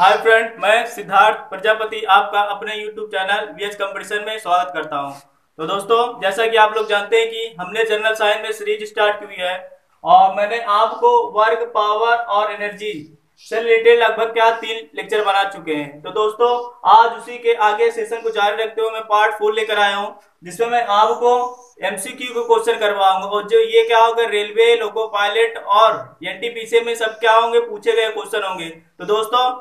Hi friend, मैं सिद्धार्थ प्रजापति आपका अपने YouTube चैनल वीएच कंपटीशन में स्वागत करता हूं। तो दोस्तों, जैसा कि आप लोग जानते हैं कि हमने जनरल साइंस में सीरीज स्टार्ट की है और मैंने आपको वर्क, पावर और एनर्जी से रिलेटेड लगभग 3 लेक्चर बना चुके हैं। तो दोस्तों, आज उसी के आगे सेशन को जारी रखते हुए मैं पार्ट 4 लेकर आया हूँ, जिसमें मैं आपको एमसीक्यू को क्वेश्चन करवाऊंगा। और जो ये क्या होगा, रेलवे, लोको पायलट और एनटीपीसी में सब क्या होंगे, पूछे गए क्वेश्चन होंगे। तो दोस्तों,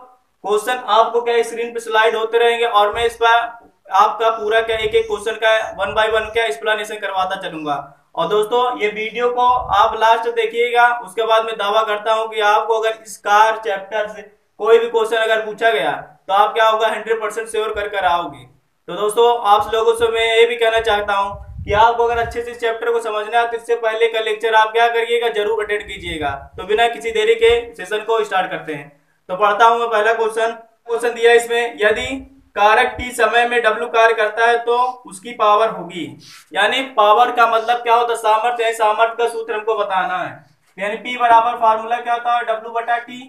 क्वेश्चन आपको क्या स्क्रीन पे स्लाइड होते रहेंगे और मैं इस पर आपका पूरा क्या एक एक क्वेश्चन का 1 बाय 1 क्या एक्सप्लेनेशन करवाता चलूंगा। और दोस्तों, ये वीडियो को आप लास्ट देखिएगा, उसके बाद मैं दावा करता हूं कि आपको अगर इस कार चैप्टर से कोई भी क्वेश्चन अगर पूछा गया तो आप क्या होगा 100% श्योर कर आओगे। तो दोस्तों, आप लोगों से मैं ये भी कहना चाहता हूँ कि आपको अगर अच्छे से इस चैप्टर को समझना है तो इससे पहले का लेक्चर आप क्या करिएगा, जरूर अटेंड कीजिएगा। तो बिना किसी देरी के सेशन को स्टार्ट करते हैं। तो पढ़ता हूं मैं पहला क्वेश्चन दिया इसमें, यदि कारक टी समय में डब्ल्यू कार्य करता है तो उसकी पावर होगी। यानी पावर का मतलब क्या होता है, सामर्थ्य है। सामर्थ्य का सूत्र हमको बताना है। यानी पी बराबर फार्मूला क्या होता है, डब्ल्यू बटा टी।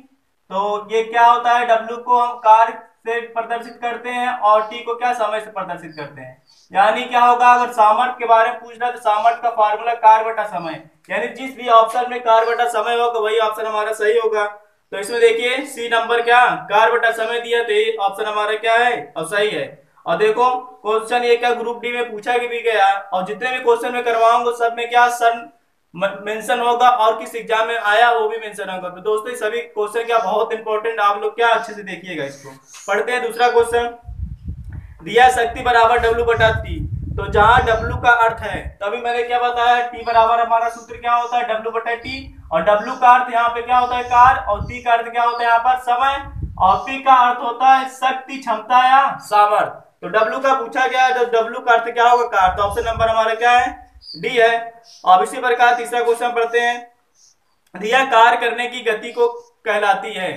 तो ये क्या होता है, डब्ल्यू को हम कार्य से प्रदर्शित करते हैं और टी को क्या समय से प्रदर्शित करते हैं। यानी क्या होगा, अगर सामर्थ्य के बारे में पूछ रहा है तो सामर्थ्य का फार्मूला कार्य बटा समय। यानी जिस भी ऑप्शन में कार्य बटा समय होगा वही ऑप्शन हमारा सही होगा। तो इसमें देखिए सी नंबर क्या कार्य बटा समय दिया, तो ये ऑप्शन हमारा क्या है और सही है। और देखो क्वेश्चन ये क्या ग्रुप डी में पूछा भी गया और जितने भी क्वेश्चन में करवाऊंगा सब में क्या सन मेंशन होगा और किस एग्जाम में आया वो भी मेंशन होगा। तो दोस्तों, ये सभी क्वेश्चन क्या बहुत इंपॉर्टेंट, आप लोग क्या अच्छे से देखिएगा। इसको पढ़ते हैं। दूसरा क्वेश्चन दिया, शक्ति बराबर डब्ल्यू बटा टी। तो जहां डब्ल्यू का अर्थ है, तभी मैंने क्या बताया, टी बराबर हमारा सूत्र क्या होता है, डब्ल्यू बटा टी। और डब्ल्यू का अर्थ यहाँ पे क्या होता है, कार, और टी का अर्थ क्या होता है यहाँ पर, समय, और पी का अर्थ होता है शक्ति, क्षमता या सामर्थ्य। तो डब्ल्यू का पूछा गया है, तो डब्ल्यू का अर्थ क्या होगा, कार। तो ऑप्शन नंबर हमारा क्या है, डी है। अब इसी प्रकार तीसरा क्वेश्चन पढ़ते हैं। दिया, कार्य करने की गति को कहलाती है।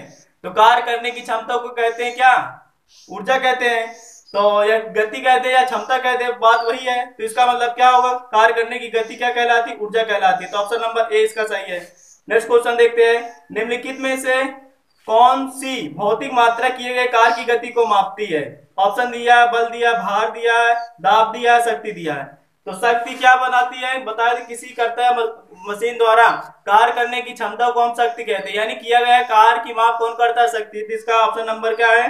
तो कार्य करने की क्षमता को कहते हैं क्या, ऊर्जा कहते हैं। तो या गति कहते हैं या क्षमता कहते हैं, बात वही है। तो इसका मतलब क्या होगा, कार्य करने की गति क्या कहलाती है, ऊर्जा कहलाती है। तो ऑप्शन नंबर ए इसका सही है। नेक्स्ट क्वेश्चन देखते हैं। निम्नलिखित में से कौन सी भौतिक मात्रा किए गए कार्य की गति को मापती है। ऑप्शन दिया, बल दिया, भार दिया, दाब दिया, शक्ति दिया है। तो शक्ति क्या बनाती है, बता दें, किसी करता है मशीन द्वारा कार्य करने की क्षमता को हम शक्ति कहते हैं। यानी किया गया कार्य की माप कौन करता है, शक्ति। तो इसका ऑप्शन नंबर क्या है,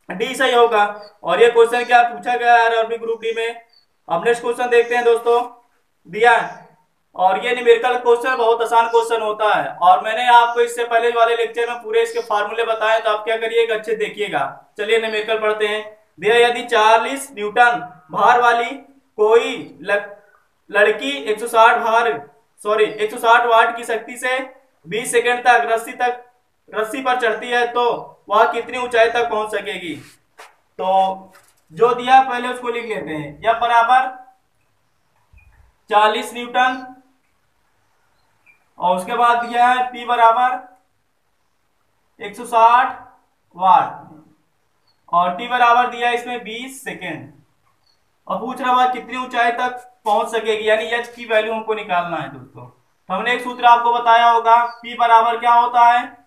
डी सही होगा। और ये क्वेश्चन क्या पूछा गया है आरआरबी ग्रुप डी में। अब नेक्स्ट क्वेश्चन देखते हैं दोस्तों, दिया है और ये न्यूमेरिकल क्वेश्चन बहुत आसान क्वेश्चन होता है और मैंने आपको इससे पहले वाले लेक्चर में पूरे इसके फार्मूले बताए, तो आप क्या करिएगा, अच्छे देखिएगा। चलिए न्यूमेरिकल पढ़ते हैं। दिया, यदि 40 न्यूटन भार वाली कोई लड़की 160 वाट की शक्ति से 20 सेकंड तक रस्सी पर चढ़ती है तो वह कितनी ऊंचाई तक पहुंच सकेगी। तो जो दिया पहले उसको लिख लेते हैं। यह बराबर 40 न्यूटन और उसके बाद दिया है P बराबर 160 वाट और T बराबर दिया है इसमें 20 सेकेंड और पूछ रहा है कितनी ऊंचाई तक पहुंच सकेगी, यानी H की वैल्यू हमको निकालना है दोस्तों। तो हमने एक सूत्र आपको बताया होगा, P बराबर क्या होता है,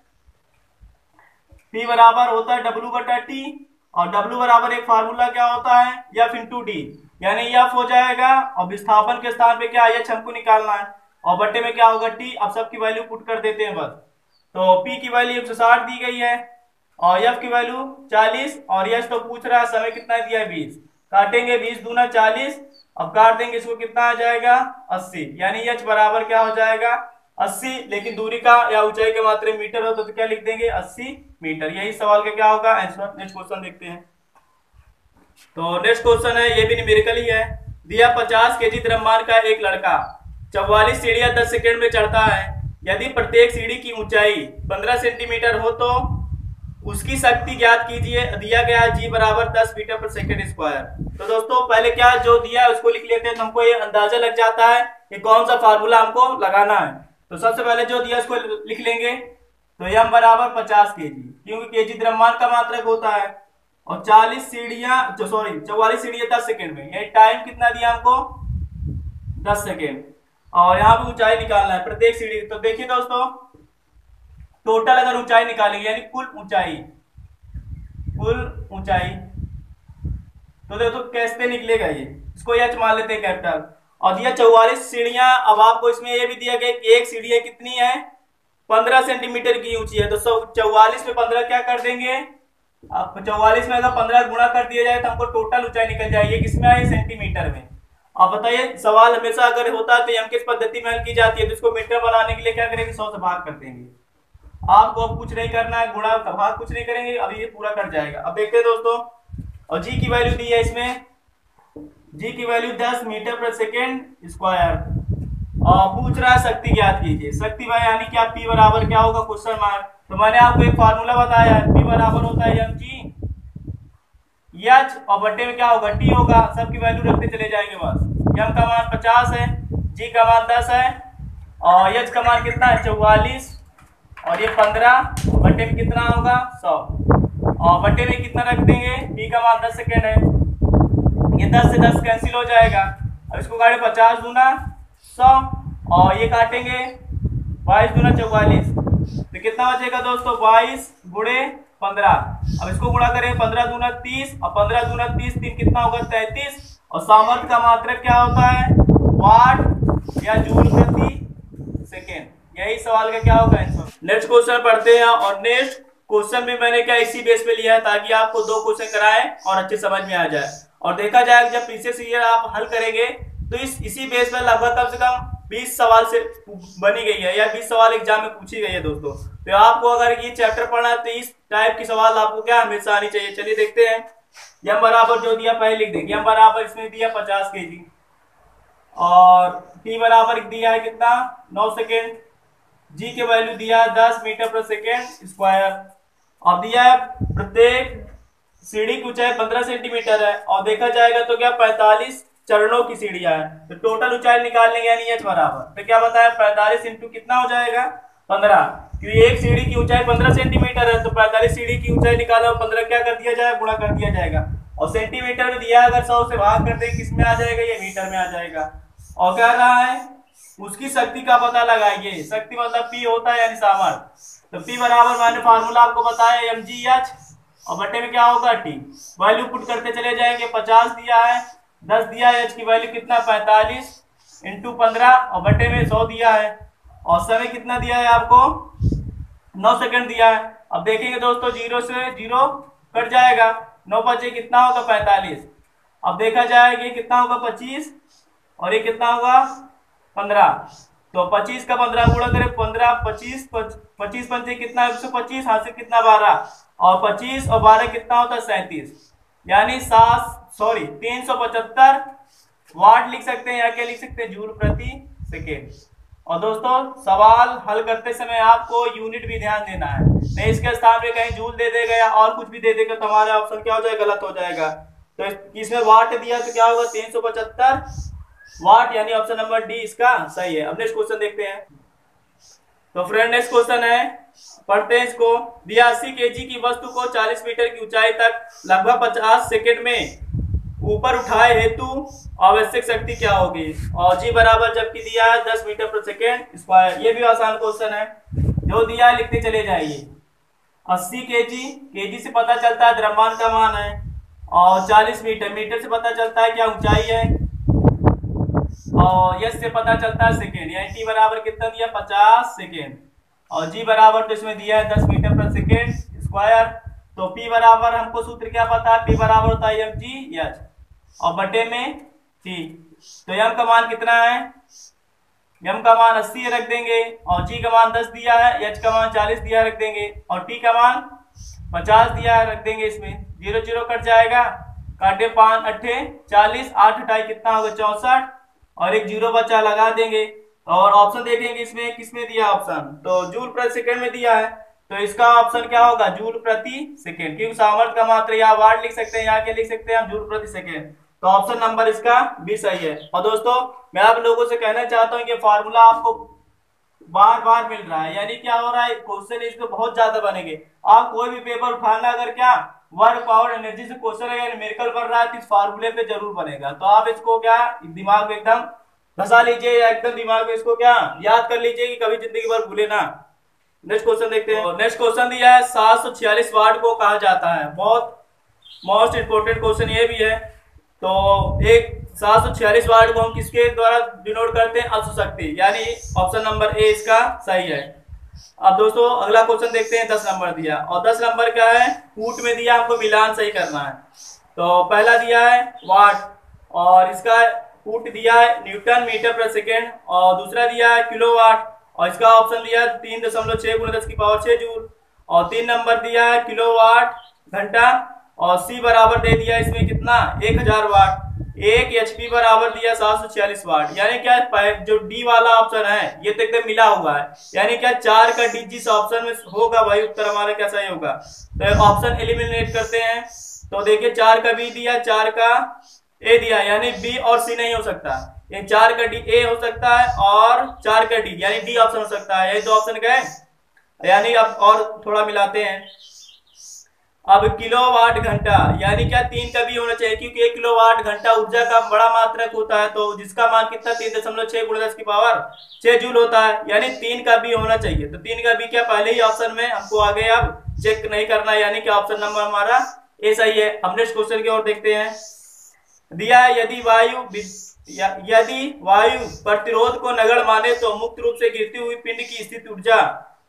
P बराबर होता है W बटा टी और W बराबर एक फार्मूला क्या होता है, F इंटू डी। यानी F हो जाएगा और विस्थापन के स्थान पे क्या H हमको निकालना है और बट्टे में क्या होगा T। अब सबकी वैल्यू पुट कर देते हैं बस। तो P की वैल्यू 160 दी गई है और F की वैल्यू 40 और H तो पूछ रहा है समय कितना दिया है 20। काटेंगे 20 दूना 40, अब काट देंगे इसको, कितना आ जाएगा 80। यानी H बराबर क्या हो जाएगा 80, लेकिन दूरी का या ऊंचाई के मात्रा मीटर हो तो क्या लिख देंगे 80 मीटर। यही सवाल का क्या होगा आंसर। नेक्स्ट क्वेश्चन देखते हैं। तो नेक्स्ट क्वेश्चन है, ये भी न्यूमेरिकल ही है। दिया, 50 केजी द्रव्यमान का एक लड़का 44 सीढ़ियां 10 सेकंड में चढ़ता है। यदि प्रत्येक सीढ़ी की ऊंचाई 15 सेंटीमीटर हो तो उसकी शक्ति ज्ञात कीजिए। दिया गया है G बराबर 10 मीटर पर सेकंड स्क्वायर। तो दोस्तों, पहले क्या जो दिया है उसको लिख लेते हैं, तो हमको ये अंदाजा लग जाता है कि कौन सा फार्मूला हमको लगाना है। तो सबसे पहले जो दिया उसको लिख लेंगे। तो m बराबर 50 केजी, क्योंकि केजी द्रव्यमान का मात्रक होता है और 44 सीढ़ियां 10 सेकंड में, ये टाइम कितना दिया हमको 10 सेकंड। और यहाँ पे ऊंचाई निकालना है प्रत्येक सीढ़ी। तो देखिए दोस्तों, टोटल अगर ऊंचाई निकालेंगे यानी कुल ऊंचाई कुल ऊंचाई। तो देखो कैसे निकलेगा ये, इसको एच मान लेते हैं कैपिटल। और दिया 44 सीढ़ियां। अब आपको इसमें ये भी दिया गया कि एक सीढ़ी कितनी है, 15 सेंटीमीटर की ऊंची है। तो 44 में 15 क्या कर देंगे, अब 44 में अगर 15 गुणा कर दिया जाए तो हमको टोटल ऊंचाई निकल जाएगी, किसमें आई, सेंटीमीटर में। अब बताइए सवाल हमेशा अगर होता है तो एम किस पद्धति में हल की जाती है, तो इसको मीटर बनाने के लिए क्या करेंगे, 100 से भाग कर देंगे। आपको अब कुछ नहीं करना है, गुणा भाग कुछ नहीं करेंगे, अभी ये पूरा कर जाएगा। अब देखते हैं दोस्तों, और जी की वैल्यू दी है इसमें, जी की वैल्यू 10 मीटर पर सेकेंड स्क्वायर। और पूछ रहा है शक्ति ज्ञात कीजिए। शक्ति भाई यानी कि आप P बराबर क्या होगा, क्वेश्चन मार्क। तो मैंने आपको एक फार्मूला बताया है, P बराबर होता है mg एच, और बट्टे में क्या होगा, T होगा। सबकी वैल्यू रखते चले जाएंगे बस। m का मान 50 है, g का मान 10 है, और h का मान कितना है, 44, और ये 15, बट्टे में कितना होगा, 100, और बट्टे में कितना रख देंगे, P का मान 10 सेकेंड है। ये 10 से 10 कैंसिल हो जाएगा। अब इसको काटे 50 दूना 100, और ये काटेंगे 22 दूना 44, तो कितना बचेगा दोस्तों, 22 गुणे 15। अब इसको गुणा करें, 15 दूना 30, और 15 दूना 30, 3 कितना होगा, 33। और सामर्थ्य का मात्रक क्या होता है, वाट या जूल प्रति सेकेंड। यही सवाल का क्या होगा आंसर। नेक्स्ट क्वेश्चन पढ़ते हैं, और नेक्स्ट क्वेश्चन में मैंने क्या इसी बेस पे लिया है ताकि आपको 2 क्वेश्चन कराएं और अच्छे समझ में आ जाए। और देखा जाए जब प्रीवियस ईयर आप हल करेंगे तो इसी बेस पर लगभग कम से कम 20 सवाल से बनी गई है, या 20 सवाल एग्जाम में पूछी गई है दोस्तों। तो आपको अगर ये चैप्टर पढ़ना है तो इस टाइप की सवाल आपको क्या हमेशा आनी चाहिए। चलिए देखते हैं। यम बराबर जो दिया पहले लिख देंगे, यम बराबर इसमें दिया 50 केजी, और टी बराबर दिया है कितना, 9 सेकेंड, जी के वैल्यू दिया है 10 मीटर पर सेकेंड स्क्वायर, और दिया है प्रत्येक सीढ़ी की ऊंचाई 15 सेंटीमीटर है, और देखा जाएगा तो क्या 45 चरणों की सीढ़ियां है। तो टोटल ऊंचाई निकाल लेंगे, यानी एच बराबर, तो क्या बताया 45 इंटू कितना हो जाएगा, 15, क्योंकि एक सीढ़ी की ऊंचाई 15 सेंटीमीटर है। तो 45 सीढ़ी की ऊंचाई निकाला, 15 क्या कर दिया जाएगा, गुणा कर दिया जाएगा। और सेंटीमीटर में दिया, अगर 100 से भाग कर दे किस में आ जाएगा, ये मीटर में आ जाएगा। और कह रहा है उसकी शक्ति का पता लगाइए। शक्ति मतलब P होता है यानी सामर्थ्य। तो P बराबर मैंने फार्मूला आपको बताया mgh, और बट्टे में क्या होगा, T। वैल्यू पुट करते चले जाएंगे, 50 दिया है, 10 दिया है, h की वैल्यू कितना, 45 इंटू 15, और बट्टे में 100 दिया है, और समय कितना दिया है आपको, 9 सेकंड दिया है। अब देखेंगे दोस्तों, 0 से 0 कट जाएगा, 9 बचे कितना होगा, 45। अब देखा जाएगा ये कितना होगा, 25, और ये कितना होगा, 15। तो 25 का 15 गुणा करें, 15 25 25 पंचे कितना, 125, हाथ से कितना, 12, और 25 और 12 कितना होता है, 37, यानी 375 वाट लिख सकते हैं, या क्या लिख सकते हैं, जूल प्रति सेकेंड। और दोस्तों सवाल हल करते समय आपको यूनिट भी ध्यान देना है, नहीं इसके स्थान पे कहीं जूल दे देगा या और कुछ भी दे देगा तो हमारा ऑप्शन क्या हो जाएगा, गलत हो जाएगा। तो इसमें वाट दिया तो क्या होगा, 375 वाट, यानी ऑप्शन नंबर डी इसका सही है। अब नेक्स्ट क्वेश्चन देखते हैं। तो फ्रेंड नेक्स्ट क्वेश्चन है, पढ़ते हैं इसको। 82 केजी की वस्तु को 40 मीटर की ऊंचाई तक लगभग 50 सेकंड में ऊपर उठाए हेतु आवश्यक शक्ति क्या होगी। और जी बराबर जबकि दिया है 10 मीटर पर सेकेंड स्क्वायर। ये भी आसान क्वेश्चन है, जो दिया है लिखते चले जाइए। 80 केजी, केजी से पता चलता है द्रव्यमान का मान है, और 40 मीटर, मीटर से पता चलता है क्या ऊंचाई है, और यस से पता चलता है सेकेंड, यानी टी बराबर कितना दिया, 50 सेकेंड, और जी बराबर तो इसमें दिया है 10 मीटर पर सेकेंड स्क्वायर। तो पी बराबर हमको सूत्र क्या पता है, पी बराबर होता है mg h, और बटे में टी। तो m का मान कितना है, m का मान 80 रख देंगे, और g का मान 10 दिया है, h का मान 40 दिया रख देंगे, और t का मान 50 दिया रख देंगे। इसमें 0 0 कट जाएगा, काटे 5 8 40, 8 हटाई कितना होगा, 64, और एक 0 बचा लगा देंगे। और ऑप्शन देखेंगे इसमें किसमें दिया ऑप्शन, तो जूल प्रति सेकंड में दिया है, तो इसका ऑप्शन क्या होगा, जूल प्रति सेकंड, क्योंकि सामर्थ्य का मात्रा या वाट लिख सकते हैं, यहाँ के लिख सकते हैं हम जूल प्रति सेकंड। तो ऑप्शन नंबर इसका भी सही है। और दोस्तों मैं आप लोगों से कहना चाहता हूँ कि फार्मूला आपको बार बार मिल रहा है, यानी क्या हो रहा है, क्वेश्चन इसमें बहुत ज्यादा बनेंगे। आप कोई भी पेपर उठाना, अगर क्या वर्क पावर एनर्जी से क्वेश्चन है या न्यूमेरिकल बन रहा है, तो इस फार्मूले पे जरूर बनेगा। तो आप इसको क्या दिमाग में एकदम धसा लीजिए, या एकदम दिमाग में इसको क्या याद कर लीजिए कि कभी जिंदगी भर भूले ना। नेक्स्ट क्वेश्चन देखते हैं। नेक्स्ट क्वेश्चन दिया है 746 वाट को कहा जाता है। बहुत मोस्ट इंपोर्टेंट क्वेश्चन ये भी है। तो एक 746 वाट को हम किसके द्वारा डिनोट करते हैं? अश्व शक्ति, यानी ऑप्शन नंबर ए इसका सही है। अब दोस्तों अगला क्वेश्चन देखते हैं। 10 नंबर दिया, और 10 नंबर क्या है? फुट में दिया, हमको मिलान सही करना है। तो पहला दिया है वाट, और इसका फुट दिया है न्यूटन मीटर पर सेकेंड, और दूसरा दिया है किलोवाट, और इसका ऑप्शन दिया है 3.6 × 10⁻6 जूल, और 3 नंबर दिया है किलोवाट घंटा, और सी बराबर दे दिया इसमें कितना? 1000 वाट। 1 HP बराबर दिया 746 वाट। यानी क्या जो डी वाला ऑप्शन है ये तो एकदम मिला हुआ है, यानी क्या 4 का डी जिस ऑप्शन में होगा भाई उत्तर हमारा क्या सही होगा। तो ऑप्शन एलिमिनेट करते हैं। तो देखिए 4 का बी दिया, 4 का ए दिया, यानी बी और सी नहीं हो सकता। ये 4 का डी ए हो सकता है और 4 का डी यानी डी ऑप्शन हो सकता है। यही दो ऑप्शन गए, यानी अब और थोड़ा मिलाते हैं। अब किलोवाट घंटा, यानी क्या 3 का भी होना चाहिए, क्योंकि 1 किलोवाट घंटा ऊर्जा का बड़ा मात्रक होता है, तो जिसका मान कितना? 3.6 × 10⁻6 जूल होता है, यानी 3 का भी होना चाहिए। तो 3 का भी क्या पहले ही ऑप्शन में हमको आगे अब चेक नहीं करना है, यानी कि ऑप्शन नंबर हमारा ए सही है। हम नेक्स्ट क्वेश्चन की ओर देखते हैं। दिया है यदि वायु प्रतिरोध को नगण्य माने तो मुक्त रूप से गिरती हुई पिंड की स्थित ऊर्जा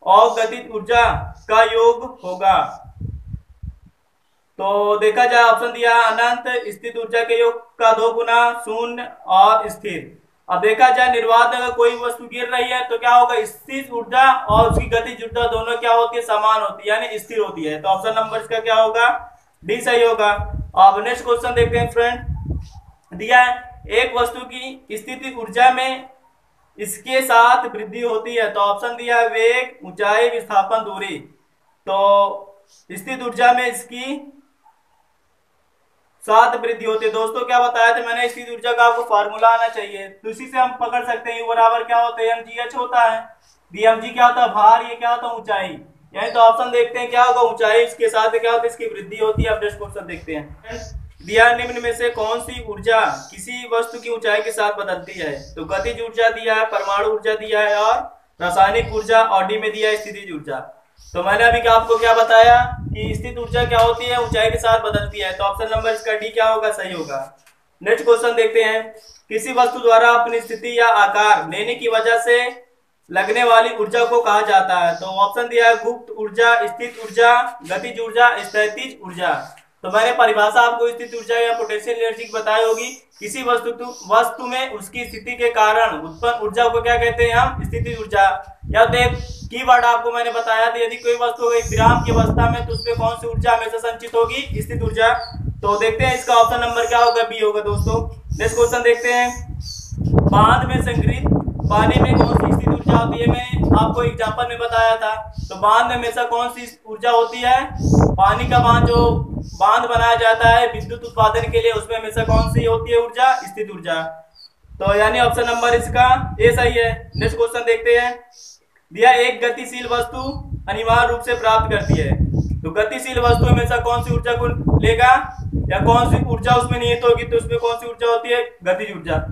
और गतिज ऊर्जा का योग होगा। तो देखा जाए ऑप्शन दिया अनंत, स्थित ऊर्जा के योग का 2 गुना, शून्य और स्थिर। अब देखा जाए निर्वात में अगर कोई वस्तु गिर रही है तो क्या होगा? स्थित ऊर्जा और उसकी गतिज ऊर्जा दोनों क्या होती है? समान होती है, यानी स्थिर होती है। तो ऑप्शन नंबर इसका क्या होगा? डी सही होगा। अब नेक्स्ट क्वेश्चन देखते हैं फ्रेंड। दिया है एक वस्तु की स्थिति ऊर्जा में इसके साथ वृद्धि होती है, तो ऑप्शन दिया है वेग, ऊंचाई, विस्थापन, दूरी। तो स्थित ऊर्जा में इसकी साथ वृद्धि होती है। दोस्तों क्या बताया था मैंने? स्थित ऊर्जा का आपको फार्मूला आना चाहिए, तो इसी से हम पकड़ सकते हैं। U बराबर क्या होता है? mgh होता है। bmg क्या होता है? भार। ये क्या होता है? ऊंचाई। यानी तो ऑप्शन देखते हैं क्या होगा? ऊंचाई। इसके साथ क्या होता है? इसकी वृद्धि होती है। अब नेक्स्ट क्वेश्चन देखते हैं। दिया निम्न में से कौन सी ऊर्जा किसी वस्तु की ऊंचाई के साथ बदलती है? तो गतिज ऊर्जा दिया है, परमाणु ऊर्जा दिया है, और रासायनिक ऊर्जा, और डी में दिया है स्थितिज ऊर्जा। तो मैंने अभी आपको क्या बताया कि स्थित ऊर्जा क्या होती है? ऊंचाई के साथ बदलती है। तो ऑप्शन नंबर इसका डी क्या होगा? सही होगा। नेक्स्ट क्वेश्चन देखते हैं। किसी वस्तु द्वारा अपनी स्थिति या आकार लेने की वजह से लगने वाली ऊर्जा को कहा जाता है? तो ऑप्शन दिया है गुप्त ऊर्जा, स्थित ऊर्जा, गतिज ऊर्जा, स्थैतिज ऊर्जा। तो मैंने परिभाषा आपको स्थित ऊर्जा या पोटेंशियल एनर्जी की बताई होगी। किसी वस्तु में उसकी स्थिति के कारण उत्पन्न ऊर्जा को क्या कहते हैं? हम स्थितिज ऊर्जा। या तो एक कीवर्ड आपको मैंने बताया था, यदि कोई वस्तु एक विराम की अवस्था में तो उसमें कौन सी ऊर्जा हमेशा संचित होगी? स्थित ऊर्जा। तो देखते हैं इसका ऑप्शन नंबर क्या होगा? बी होगा दोस्तों। नेक्स्ट क्वेश्चन देखते हैं। बांध में संग्रहित पानी में कौन सी स्थित ऊर्जा होती है? मैंने आपको एग्जांपल में बताया था। तो बांध में हमेशा कौन सी ऊर्जा होती है? पानी का बांध, जो बांध बनाया जाता है विद्युत उत्पादन के लिए, उसमें हमेशा कौन सी होती है ऊर्जा? स्थित ऊर्जा। तो यानी ऑप्शन नंबर इसका ए सही है। नेक्स्ट क्वेश्चन देखते हैं। दिया एक गतिशील वस्तु अनिवार्य रूप से प्राप्त करती है, तो गतिशील वस्तु हमेशा कौन सी ऊर्जा को लेगा या कौन सी ऊर्जा उसमें निहित होगी? तो उसमें कौन सी ऊर्जा होती है? गतिज ऊर्जा।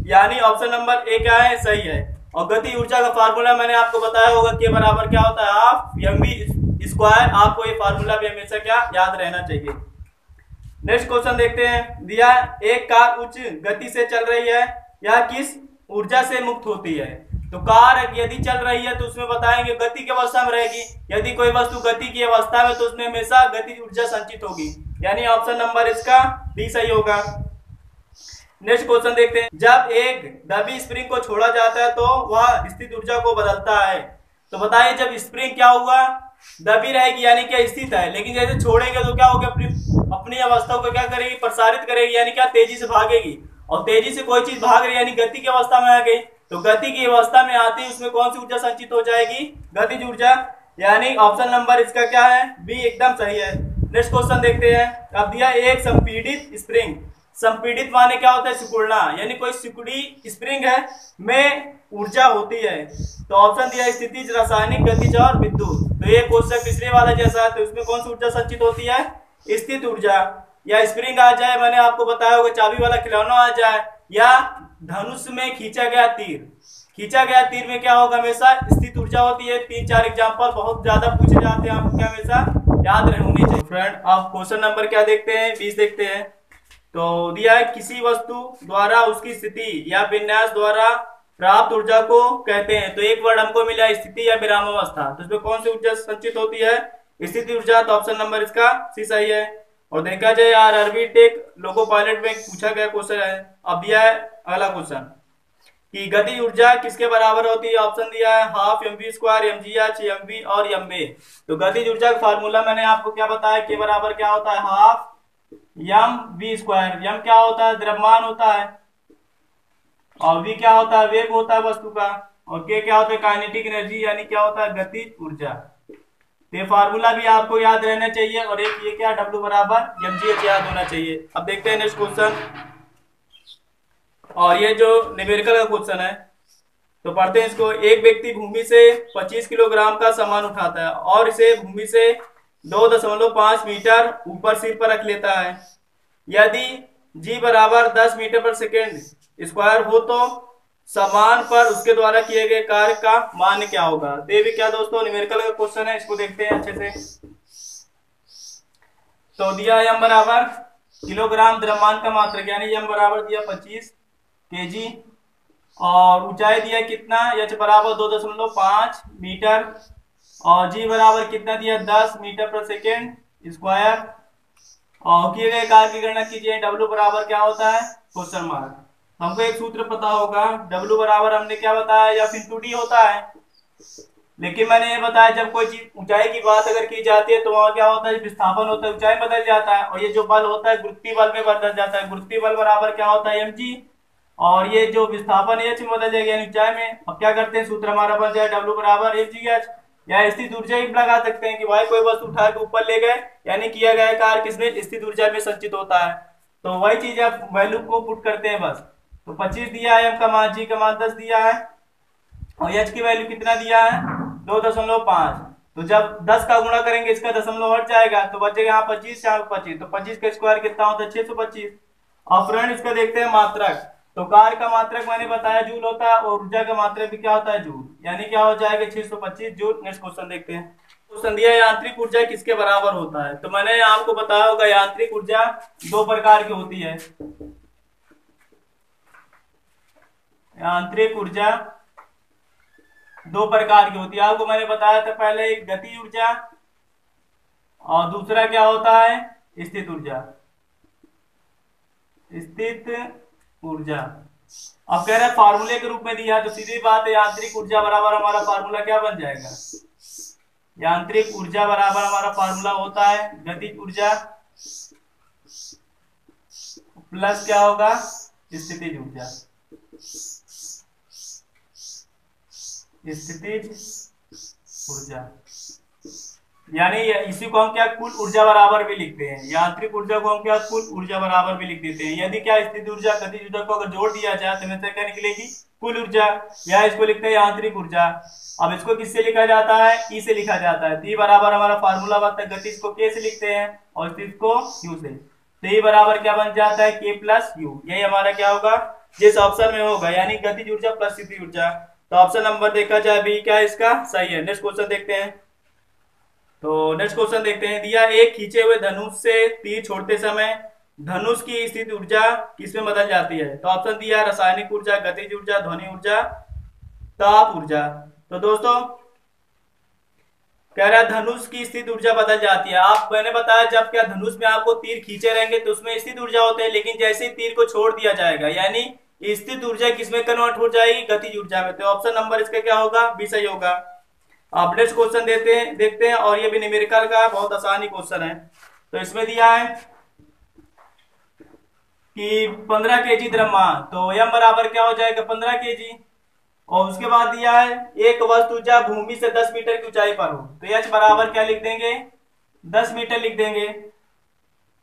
यानी ऑप्शन नंबर ए क्या है? सही है। और गति ऊर्जा का फार्मूला मैंने आपको बताया होगा, के बराबर क्या होता है? Half mv square. आपको ये फार्मूला भी हमेशा क्या याद रहना चाहिए। नेक्स्ट क्वेश्चन देखते हैं। दिया एक कार उच्च गति से चल रही है, यह किस ऊर्जा से मुक्त होती है? तो कार यदि चल रही है तो उसमें बताएंगे गति की अवस्था में रहेगी। यदि कोई वस्तु गति की अवस्था में तो उसमें हमेशा गति ऊर्जा संचित होगी, यानी ऑप्शन नंबर इसका डी सही होगा। नेक्स्ट क्वेश्चन देखते हैं। जब एक दबी स्प्रिंग को छोड़ा जाता है तो वह स्थित ऊर्जा को बदलता है। तो बताइए जब स्प्रिंग क्या हुआ? दबी रहेगी, यानी क्या स्थित है, लेकिन जैसे छोड़ेंगे तो क्या होगा? अपनी अवस्था को क्या करेगी? प्रसारित करेगी, यानी क्या तेजी से भागेगी। और तेजी से कोई चीज भाग रही है यानी गति की अवस्था में आ गई, तो गति की अवस्था में आते ही उसमें कौन सी ऊर्जा संचित हो जाएगी? गतिज ऊर्जा। यानी ऑप्शन नंबर इसका क्या है? बी एकदम सही है। नेक्स्ट क्वेश्चन देखते हैं। अब दिया एक संपीड़ित स्प्रिंग। संपीड़ित माने क्या होता है? सिकुड़ना, यानी कोई सिकुड़ी स्प्रिंग है में ऊर्जा होती है। तो ऑप्शन दिया स्थितिज, रासायनिक, गतिज और विद्युत। तो ये क्वेश्चन पिछले वाला जैसा है, तो इसमें कौन सी ऊर्जा संचित होती है? स्थित ऊर्जा। या स्प्रिंग आ जाए, मैंने आपको बताया होगा चाबी वाला खिलौना आ जाए, या धनुष में खींचा गया तीर, खींचा गया तीर में क्या होगा, हमेशा स्थित ऊर्जा होती है। 3-4 एग्जांपल बहुत ज्यादा पूछे जाते हैं, आपको क्या हमेशा याद होनी चाहिए। फ्रेंड अब क्वेश्चन नंबर क्या देखते हैं, 20 देखते हैं। तो दिया है किसी वस्तु द्वारा उसकी स्थिति या विन्यास द्वारा प्राप्त ऊर्जा को कहते हैं। तो एक वर्ड हमको मिला स्थिति या विरामावस्था, तो इसमें कौन सी ऊर्जा संचित होती है, स्थिति ऊर्जा। तो ऑप्शन नंबर इसका सी सही है। और देखा जाए आरआरबी टेक लोको पायलट में पूछा गया क्वेश्चन है। अब दिया है अगला क्वेश्चन कि गति ऊर्जा किसके बराबर होती है। ऑप्शन दिया है half M V square, M G H, M V और एम ए। तो गति ऊर्जा का फार्मूला मैंने आपको क्या बताया, के बराबर क्या होता है, half M V square. M क्या होता है, द्रव्यमान होता है, और वी क्या होता है, वेग होता है वस्तु का, और के क्या होता है, काइनेटिक एनर्जी यानी क्या होता है, गतिज ऊर्जा। तो ये फार्मूला भी आपको याद रहना चाहिए, और एक ये क्या डब्ल्यू बराबर एम जी एच याद होना चाहिए। अब देखते हैं नेक्स्ट क्वेश्चन, और ये जो न्यूमेरिकल का क्वेश्चन है तो पढ़ते हैं इसको। एक व्यक्ति भूमि से 25 किलोग्राम का सामान उठाता है और इसे भूमि से 2.5 मीटर ऊपर सिर पर रख लेता है। यदि जी बराबर 10 मीटर पर सेकेंड स्क्वायर हो तो सामान पर उसके द्वारा किए गए कार्य का मान क्या होगा। तो ये भी क्या दोस्तों न्यूमेरिकल का क्वेश्चन है, इसको देखते हैं अच्छे से। तो दिया है एम बराबर किलोग्राम द्रव्यमान का मात्रक, यानी एम बराबर दिया 25 केजी, और ऊंचाई दिया कितना, एच बराबर 2.5 मीटर, और जी बराबर कितना दिया 10 मीटर पर सेकेंड स्क्वायर, और किए गए कार्य की गणना कीजिए। डब्ल्यू बराबर क्या होता है, क्वेश्चन मार्क। हमको एक सूत्र पता होगा, डब्ल्यू बराबर हमने क्या बताया, या फिर 2D होता है। लेकिन मैंने ये बताया जब कोई चीज ऊंचाई की बात अगर की जाती है तो वहां क्या होता है, विस्थापन होता है, ऊंचाई बदल जाता है, और ये जो बल होता है गुरुत्वीय बल में बदल जाता है। गुरुत्वीय बल बराबर क्या होता है, mg, और ये जो विस्थापन एच में बदल जाएगा यानी ऊंचाई में। अब क्या करते हैं, सूत्र हमारा बन जाए डब्ल्यू बराबर mgh, या स्थित ऊर्जा ही लगा सकते हैं कि भाई कोई वस्तु उठा के ऊपर ले गए, यानी किया गया कार्य किसमें, स्थित ऊर्जा में संचित होता है। तो वही चीज आप वैल्यू को पुट करते हैं बस। तो 25 दिया है, एम का मान, जी का मान 10 दिया है, और एच की वैल्यू कितना दिया है 2.5। तो जब 10 का गुणा करेंगे इसका दशमलव हट जाएगा, तो बचेगा यहाँ 25, यहाँ 25, तो 25 का स्क्वायर कितना होता है 625। अब फ्रेंड इसका देखते हैं मात्रक। तो कार्य का मात्रक मैंने बताया जूल होता है, और ऊर्जा का मात्रक भी क्या होता है, जूल, यानी क्या हो जाएगा 625 जूल। नेक्स्ट क्वेश्चन देखते हैं। क्वेश्चन दिया यांत्रिक ऊर्जा किसके बराबर होता है। तो मैंने आपको बताया होगा यांत्रिक ऊर्जा 2 प्रकार की होती है। यांत्रिक ऊर्जा 2 प्रकार की होती है, आपको मैंने बताया था पहले, एक गति ऊर्जा और दूसरा क्या होता है, स्थित ऊर्जा। स्थित ऊर्जा अब कह रहे हैं फार्मूले के रूप में दिया, तो सीधी बात है यांत्रिक ऊर्जा बराबर हमारा फार्मूला क्या बन जाएगा, यांत्रिक ऊर्जा बराबर हमारा फार्मूला होता है गतिज ऊर्जा प्लस क्या होगा, स्थितिज ऊर्जा। स्थितिज ऊर्जा यानी इसी को हम क्या कुल ऊर्जा बराबर भी लिखते हैं। यांत्रिक ऊर्जा को हम क्या कुल ऊर्जा बराबर भी लिख देते हैं। यदि क्या स्थित ऊर्जा गतिज ऊर्जा को अगर जोड़ दिया जाए तो हमेशा क्या निकलेगी, कुल ऊर्जा, या इसको लिखते हैं यांत्रिक ऊर्जा। अब इसको किससे लिखा जाता है, ई से लिखा जाता है। ई बराबर हमारा फार्मूला बनता है, गतिज को के से लिखते हैं और स्थित को यू से। तो ई बराबर क्या बन जाता है, के प्लस यू। यही हमारा क्या होगा, जिस ऑप्शन में होगा, यानी गतिज ऊर्जा प्लस स्थितिज ऊर्जा। तो ऑप्शन नंबर देखा जाए बी क्या इसका सही है। नेक्स्ट क्वेश्चन देखते हैं। तो नेक्स्ट क्वेश्चन देखते हैं। दिया एक खींचे हुए धनुष से तीर छोड़ते समय धनुष की स्थित ऊर्जा किसमें बदल जाती है। तो ऑप्शन दिया है रासायनिक ऊर्जा, गतिज ऊर्जा, ध्वनि ऊर्जा, ताप ऊर्जा। तो दोस्तों कह रहा है धनुष की स्थित ऊर्जा बदल जाती है। आप मैंने बताया जब क्या धनुष में आपको तीर खींचे रहेंगे तो उसमें स्थित ऊर्जा होते हैं, लेकिन जैसे ही तीर को छोड़ दिया जाएगा यानी स्थित ऊर्जा किसमें कन्वर्ट हो जाएगी, गतिज ऊर्जा में। तो ऑप्शन नंबर इसका क्या होगा, बी सही होगा। अब नेक्स्ट क्वेश्चन देखते हैं, और ये भी न्यूमेरिकल का बहुत आसानी क्वेश्चन है। तो इसमें दिया है कि 15 केजी द्रव्यमान, तो एम बराबर क्या हो जाएगा 15 केजी, और उसके बाद दिया है एक वस्तु जब भूमि से 10 मीटर की ऊंचाई पर हो तो एच बराबर क्या लिख देंगे 10 मीटर लिख देंगे,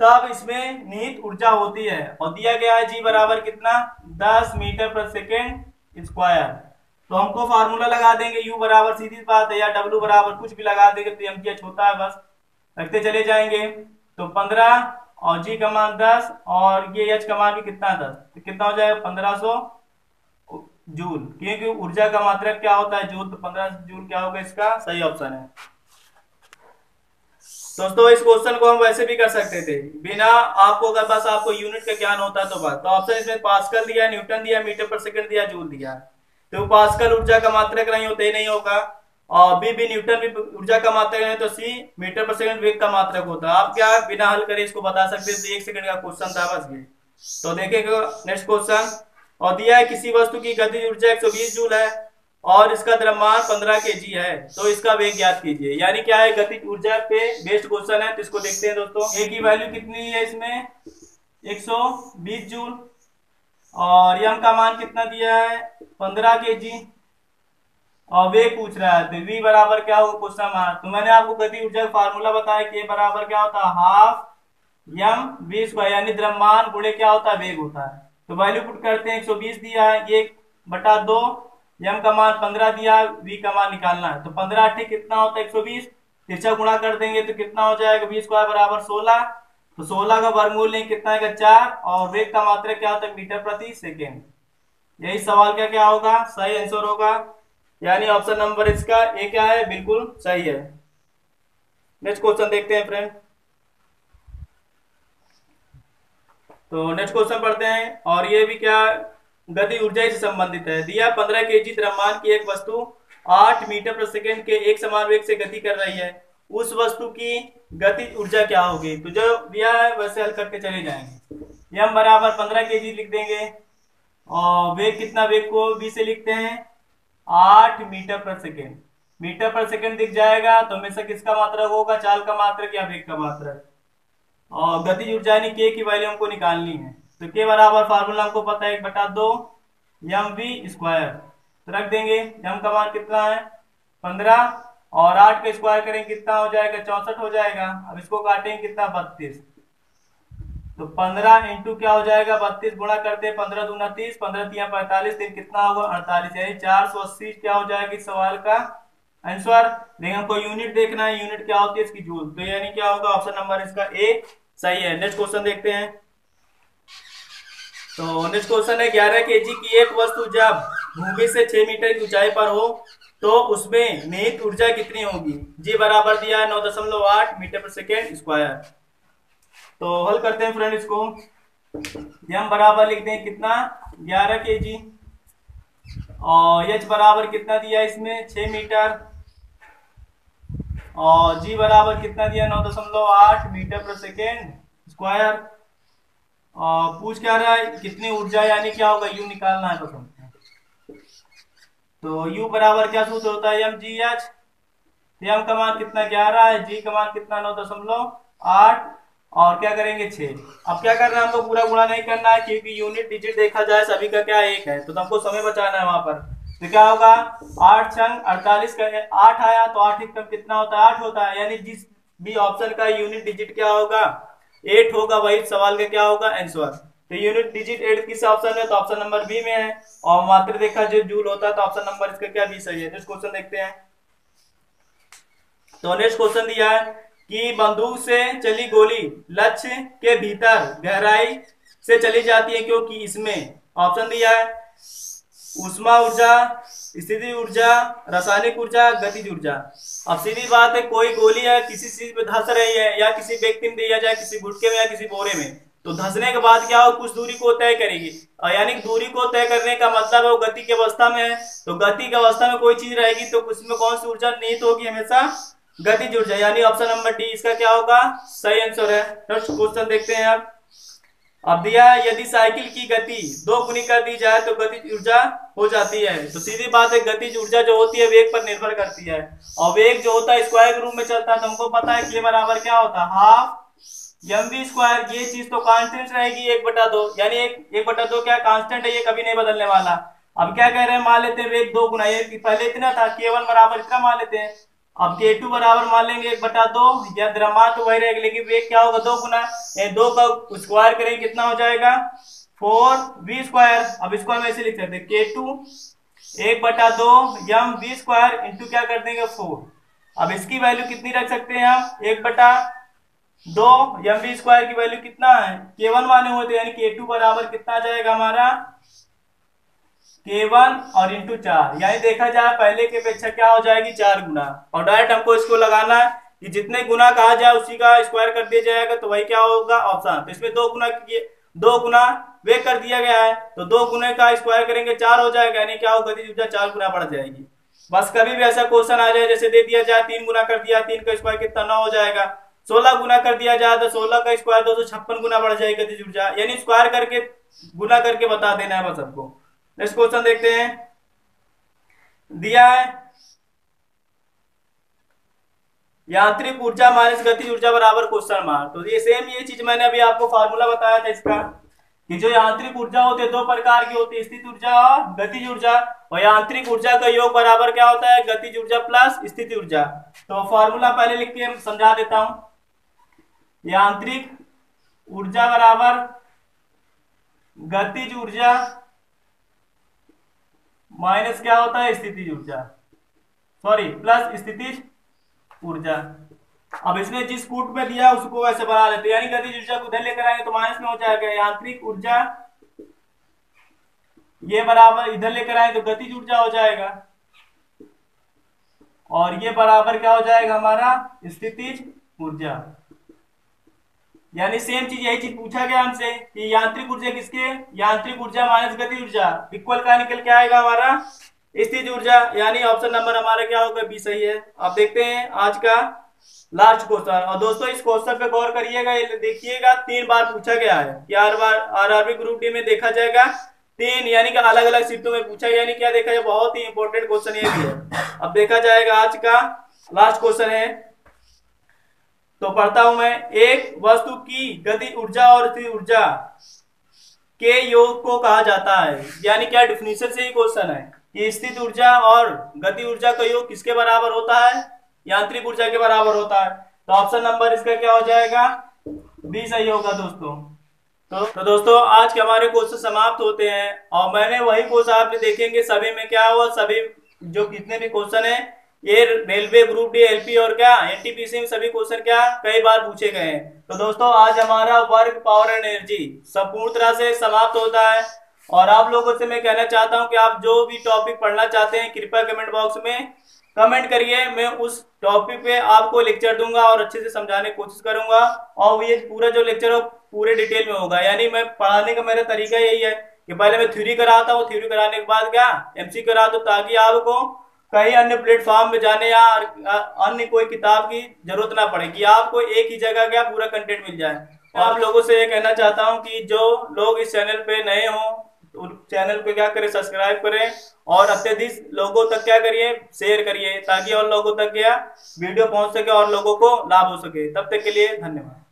तब इसमें निहित ऊर्जा होती है। और दिया गया है जी बराबर कितना 10 मीटर पर सेकेंड स्क्वायर। तो हमको फार्मूला लगा देंगे यू बराबर, सीधी बात है, या डब्ल्यू बराबर कुछ भी लगा देंगे तो एम जी एच होता है, बस रखते चले जाएंगे। तो 15 और जी का मान 10 और ये एच का मान भी कितना 10, तो कितना हो जाएगा 1500 जूल, क्योंकि ऊर्जा का मात्रक क्या होता है जूल, तो 15 जूल क्या होगा इसका सही ऑप्शन है। दोस्तों इस क्वेश्चन को हम वैसे भी कर सकते थे बिना, आपको अगर बस आपको यूनिट का ज्ञान होता तो बस, तो ऑप्शन इसमें पास्कल दिया, न्यूटन दिया, मीटर पर सेकंड दिया, जूल दिया। तो पास्कल ऊर्जा का मात्रक नहीं होता ही नहीं होगा, और बी न्यूटन भी ऊर्जा का मात्रक नहीं, तो सी मीटर पर सेकंड वेग का मात्रक होता। आप क्या बिना हल करे इसको बता सकते थे, 1 सेकंड का क्वेश्चन था बस ये। तो देखेगा नेक्स्ट क्वेश्चन, और दिया है किसी वस्तु की गतिज ऊर्जा 120 जूल है और इसका द्रव्यमान 15 केजी है, तो इसका वेग ज्ञात कीजिए। यानी क्या है, गतिज ऊर्जा पे बेस्ड क्वेश्चन है, तो इसको देखते हैं दोस्तों। ए की वैल्यू कितनी है इसमें 120 जूल, और यम का मान कितना दिया है 15 केजी, और वेग पूछ रहा है, तो v बराबर क्या होगा क्वेश्चन मार्क। तो मैंने आपको गति ऊर्जा का फार्मूला बताया कि बराबर क्या होता है हाफ यम वी स्क्वायर, यानी द्रव्यमान गुणे क्या होता है वेग होता है। तो वैल्यू पुट करते हैं, 120 दिया है, ये बटा 2, यम का मान 15 दिया, वी का मान निकालना है। तो 15 ठीक कितना होता है 120, तिरछा गुणा कर देंगे तो कितना हो जाएगा वी स्क्वायर बराबर 16, तो 16 का वर्गमूल लेंगे कितना आएगा 4, और वेग का मात्रा क्या होता है मीटर प्रति सेकेंड। यही सवाल का क्या होगा सही आंसर होगा, यानी ऑप्शन नंबर इसका ए क्या है बिल्कुल सही है। नेक्स्ट क्वेश्चन देखते हैं फ्रेंड। तो नेक्स्ट क्वेश्चन पढ़ते हैं, और ये भी क्या गति ऊर्जा से संबंधित है। दिया 15 केजी द्रव्यमान की एक वस्तु 8 मीटर प्रति सेकंड के एक समान वेग से गति कर रही है, उस वस्तु की गति ऊर्जा क्या होगी। तो जो दिया है वैसे हल करके चले जाएंगे। यम बराबर 15 केजी लिख देंगे, और वेग कितना, वेग को v से लिखते हैं 8 मीटर प्रति सेकंड, मीटर पर सेकंड दिख जाएगा तो हमेशा किसका मात्रक होगा, चाल का मात्रक या वेग का मात्रक। और गतिज ऊर्जा यानी के की वैल्यू हमको निकालनी है, तो के बराबर फार्मूला हमको पता है 1/2 एम वी स्क्वायर, तो रख देंगे एम का मान कितना है 15, और 8 का स्क्वायर करेंगे कितना हो जाएगा 64 हो जाएगा। अब इसको काटेंगे कितना 32, तो 15 इंटू क्या हो जाएगा 32 गुणा करते हैं 15 दूना 30, 15 तिया 45, दिन कितना होगा 48, यानी 480 क्या हो जाएगा इस सवाल का आंसर। लेकिन हमको यूनिट देखना है, यूनिट क्या होती है इसकी जूल, तो यानी क्या होगा ऑप्शन नंबर इसका ए सही है। नेक्स्ट क्वेश्चन देखते हैं। तो नेक्स्ट क्वेश्चन है 11 केजी की एक वस्तु जब भूमि से 6 मीटर की ऊंचाई पर हो तो उसमें निहित ऊर्जा कितनी होगी। जी बराबर दिया है 9.8 मीटर पर सेकेंड स्क्वायर। तो हल करते हैं फ्रेंड इसको, एम बराबर लिखते हैं कितना 11 केजी, और एच बराबर कितना दिया इसमें 6 मीटर, और जी बराबर कितना दिया 9.8 मीटर पर सेकेंड स्क्वायर। पूछ क्या रहा है कितनी ऊर्जा, यानी क्या होगा यू निकालना है बस हमको। तो यू बराबर क्या सूत्र होता है एम जी एच, एम का मान कितना 11 है, जी का मान कितना 9.8, और क्या करेंगे 6। अब क्या करना है हमको पूरा गुणा नहीं करना है, क्योंकि यूनिट डिजिट देखा जाए सभी का क्या एक है, तो हमको समय बचाना है वहां पर। तो क्या होगा 8 छंग 48 का 8 आया, तो 8 कम कितना होता है 8 होता है, यानी जिस भी ऑप्शन का यूनिट डिजिट क्या होगा 8 होगा, वही सवाल का क्या होगा आंसर। तो यूनिट डिजिट 8 किस ऑप्शन है, तो ऑप्शन नंबर बी में है, और मात्र देखा जो जूल होता है, तो ऑप्शन नंबर इसका क्या बी सही है। नेक्स्ट क्वेश्चन देखते हैं। तो नेक्स्ट क्वेश्चन दिया है कि बंदूक से चली गोली लक्ष्य के भीतर गहराई से चली जाती है, क्योंकि इसमें ऑप्शन दिया है ऊष्मा ऊर्जा, स्थिति ऊर्जा, रासायनिक ऊर्जा, गतिज ऊर्जा। अब सीधी बात है, कोई गोली है किसी चीज पे धंस रही है, या किसी व्यक्ति में दिया जाए किसी गुटके में या किसी बोरे में, तो धंसने के बाद क्या हो कुछ दूरी को तय करेगी, और यानी दूरी को तय करने का मतलब है वो गति की अवस्था में है, तो गति की अवस्था में कोई चीज रहेगी तो उसमें कौन सी ऊर्जा निहित होगी हमेशा गतिज ऊर्जा, यानी ऑप्शन नंबर डी इसका क्या होगा सही आंसर है। नेक्स्ट क्वेश्चन देखते हैं आप। अब दिया है यदि साइकिल की गति 2 गुनी कर दी जाए तो गतिज ऊर्जा हो जाती है, तो सीधी बात है गतिज ऊर्जा जो होती है वेग पर निर्भर करती है, और वेग जो होता है स्क्वायर के रूप में चलता है, तो हमको पता है कि बराबर क्या होता है हाफ एम वी स्क्वायर। ये चीज तो कांस्टेंट रहेगी 1/2, यानी 1/2 क्या कांस्टेंट है, ये कभी नहीं बदलने वाला। अब क्या कह रहे हैं मान लेते हैं वेग 2 गुना, ये पहले इतना था k1 बराबर इतना मान लेते हैं, अब k2 बराबर मान लेंगे 1/2, या द्रव्यमान तो वही रहेगा लेकिन वेग क्या होगा 2 गुना, 2 का स्क्वायर करेंगे कितना हो जाएगा 4v स्क्वायर। अब इसको हम ऐसे लिख सकते हैं k2 1/2 M V square into क्या कर देंगे 4। अब इसकी वैल्यू कितनी रख सकते हैं हम 1/2 एम वी स्क्वायर की वैल्यू कितना है k1 माने हुए थे, यानी k2 बराबर कितना आ जाएगा हमारा K1 और इंटू 4, यानी देखा जाए पहले की अपेक्षा क्या हो जाएगी 4 गुना। और डायरेक्ट हमको इसको लगाना है कि जितने गुना कहा जाए उसी का स्क्वायर कर दिया जाएगा, तो वही क्या होगा ऑप्शन। तो इसमें 2 गुना वे कर दिया गया है, तो 2 गुने का स्क्वायर करेंगे 4 हो जाएगा, यानी क्या होगा गतिज ऊर्जा 4 गुना बढ़ जाएगी। बस कभी भी ऐसा क्वेश्चन आ जाए जैसे दे दिया जाए 3 गुना कर दिया, 3 का स्क्वायर कितना 9 हो जाएगा, 16 गुना कर दिया जाए तो 16 का स्क्वायर 256 गुना बढ़ जाएगी गतिज ऊर्जा, यानी स्क्वायर करके गुना करके बता देना है बस सबको। नेक्स्ट क्वेश्चन देखते हैं, दिया है यांत्रिक ऊर्जा माइनस गतिज ऊर्जा बराबर क्वेश्चन मार्क। तो ये सेम ये चीज मैंने अभी आपको फार्मूला बताया था इसका, कि जो यांत्रिक ऊर्जा होती है 2 प्रकार की होती है, स्थित ऊर्जा और गतिज ऊर्जा। और यांत्रिक ऊर्जा का योग बराबर क्या होता है गतिज ऊर्जा प्लस स्थित ऊर्जा। तो फॉर्मूला पहले लिख के समझा देता हूं, यांत्रिक ऊर्जा बराबर गतिज ऊर्जा माइनस क्या होता है स्थितिज ऊर्जा, सॉरी प्लस स्थितिज ऊर्जा। अब इसने जिस कूट में दिया उसको वैसे बना लेते, यानी गतिज ऊर्जा को इधर लेकर आएंगे तो माइनस में हो जाएगा, यांत्रिक ऊर्जा ये बराबर इधर लेकर आए तो गतिज ऊर्जा हो जाएगा, और ये बराबर क्या हो जाएगा हमारा स्थितिज ऊर्जा। यानी सेम चीज, यही चीज पूछा गया हमसे कि यांत्रिक ऊर्जा किसके, यांत्रिक ऊर्जा माइनस गतिज ऊर्जा, इक्वल का निकल के आएगा हमारा स्थितिज ऊर्जा, यानी ऑप्शन नंबर हमारा क्या होगा बी सही है। आप देखते हैं आज का लास्ट क्वेश्चन। और दोस्तों इस क्वेश्चन पे गौर करिएगा, देखिएगा 3 बार पूछा गया है कि आरआरबी ग्रुप डी में देखा जाएगा 3, यानी कि अलग अलग सीटों में पूछा गया, यानी क्या देखा जाए बहुत ही इंपॉर्टेंट क्वेश्चन ये भी है। अब देखा जाएगा आज का लास्ट क्वेश्चन है, तो पढ़ता हूं मैं, एक वस्तु की गति ऊर्जा और स्थिति ऊर्जा के योग को कहा जाता है, यानी क्या डिफिनीशन से ही क्वेश्चन है कि स्थित ऊर्जा और गति ऊर्जा का योग किसके बराबर होता है, यांत्रिक ऊर्जा के बराबर होता है। तो ऑप्शन नंबर इसका क्या हो जाएगा बी सही होगा दोस्तों। तो दोस्तों आज के हमारे क्वेश्चन समाप्त होते हैं, और मैंने वही क्वेश्चन आपने देखेंगे सभी में क्या हुआ, सभी जो कितने भी क्वेश्चन है ये रेलवे ग्रुप डी एलपी और क्या एनटीपीसी में सभी क्वेश्चन क्या कई बार पूछे गए हैं। तो दोस्तों आज हमारा वर्क पावर एंड एनर्जी संपूर्ण तरह से समाप्त होता है, और आप लोगों से मैं कहना चाहता हूं कि आप जो भी टॉपिक पढ़ना चाहते हैं कृपया कमेंट बॉक्स में कमेंट करिए, मैं उस टॉपिक पे आपको लेक्चर दूंगा और अच्छे से समझाने की कोशिश करूंगा, और ये पूरा जो लेक्चर है पूरे डिटेल में होगा। यानी मैं पढ़ाने का मेरा तरीका यही है कि पहले मैं थ्योरी कराता हूँ, थ्योरी कराने के बाद क्या एमसी करा दूं, ताकि आपको कहीं अन्य प्लेटफॉर्म में जाने या अन्य कोई किताब की जरूरत ना पड़े, कि आपको एक ही जगह क्या पूरा कंटेंट मिल जाए। और आप लोगों से ये कहना चाहता हूँ कि जो लोग इस चैनल पे नए हों तो चैनल को क्या करें सब्सक्राइब करें, और अत्यधिक लोगों तक क्या करिए शेयर करिए, ताकि और लोगों तक क्या वीडियो पहुंच सके और लोगों को लाभ हो सके। तब तक के लिए धन्यवाद।